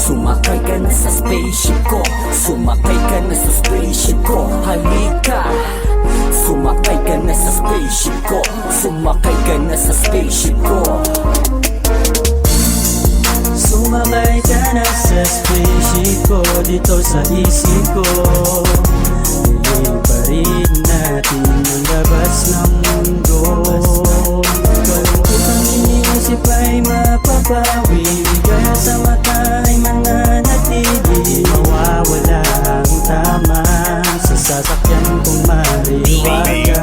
Sumakay ka na sa spaceship ko, sumakay ka na sa spaceship ko, halika. Sumakay ka na sa spaceship ko, sumakay ka na sa spaceship ko. Sumakay ka na sa spaceship ko, dito sa isip ko. Hiling pa rin natin ang labas ng mundo. Kalungkotang iniisip ay mapapawi, kaya sa mata ay mananatili. Mawawala ang tama sa sasakyan kong mariwaga.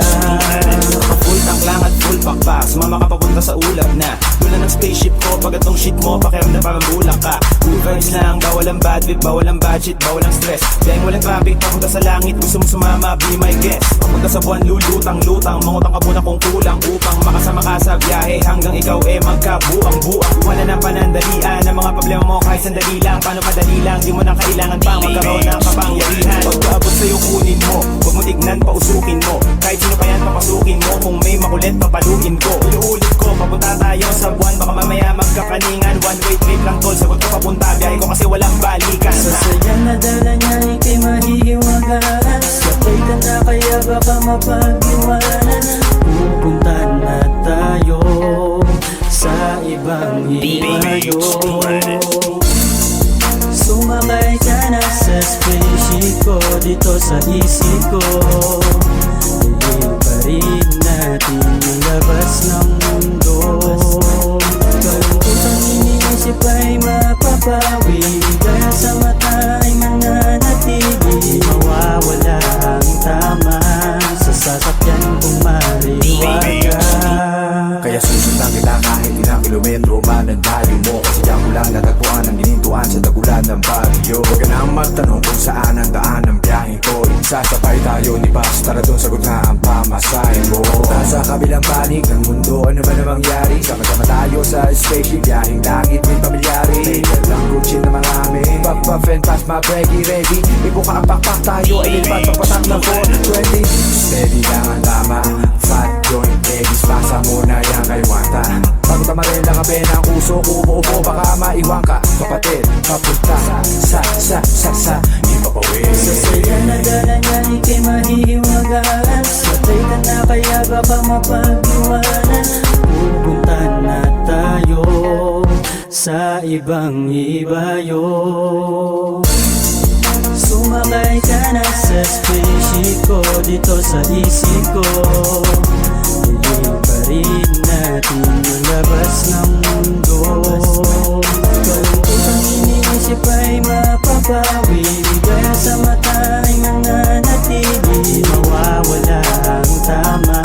Full tank lang at full backpack, sumama ka papunta sa ulap na. Dula ng spaceship ko, pag atong shit mo, pakiramdam parang bulak ka. Good vibes lang, bawal ang bad trip, bawal ang budget, bawal ang stress. Dahil walang traffic, papunta sa langit, gusto mo sumama, be my guest. Papunta sa buwan, lulutang-lutang, mangutang ka muna kung kulang upang makasama ka sa biyahe, hanggang ikaw magkabuang-buang. Wala ng panandalian, ang mga problema mo kahit sandali lang. Paano padali lang, di mo na kailangan pang magkaroon ng kapangyarihan. Pagkaabot sa'yo kunin mo, huwag mo tignan, pausukin mo. Kahit sino pa yan, papasukin mo, kung may makulit, papaluin ko. Inuulit ko, papunta tayo sa buwan, baka mamaya magkakaningan. One way trip lang tol, sagot ko papunta, biyahe ko kasi walang balikan. Sa saya na dala niya, ika'y mahihiwagaan. Sakay ka na kaya baka mapag-iwanan. Pupunta na tayo sa ibang hiwayo. Sumakay ka na sa spaceship ko, dito sa isip ko. Hiling pa rin natin ang labas ng mundo. Kalungkotang iniisip ay mapapawi, kaya sa mata ay mananatili. Mawawala ang tama sa sasakyan kong mariwaga. Kaya susundan kita kahit ilang kilometro man ang dayo mo. Kasi diyan ko lang natagpuan ang ginintuan sa dagulan ng bagyo. Huwag ka nang magtanong kung saan ang daan ng biyahe ko. Sasabay tayo ni Bas, tara dun sagot na ang pamasahe mo. Nasa kabilang panig ng mundo, ano ba na mangyari? Sama-sama tayo sa spaceship, biyaheng langit may pamilyari. May lang kutsin na marami, pop-puff and pass my breggy ready. Ibuka ang pakpak tayo, ay lipat papatak ng 420. Steady lang ang tama, fat joint ladies, pasa muna yan kay Wanta. Bago tamarin lang ang penang uso, upo-upo baka maiwan ka. Kapatid, papunta sa ipapawin. Sa saya na dala niya, ika'y mahihiwagaan. Sakay ka na kaya baka mapag-iwanan. Pupunta na tayo sa ibang ibayo. Sumakay ka na sa spaceship ko, dito sa isip ko. Hiling pa rin natin ang labas ng mundo. Kalungkotang iniisip ay mapapawi, kaya sa mata ay mananatili. Mawawala ang tama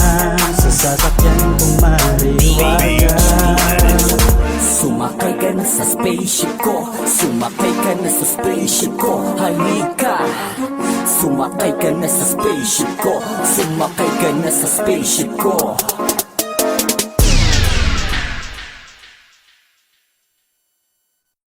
sa sasakyan kong mariwaga. Sumakay ka na sa spaceship ko, sumakay ka na sa spaceship ko, halika. Sumakay ka na sa spaceship ko, sumakay ka na sa spaceship ko.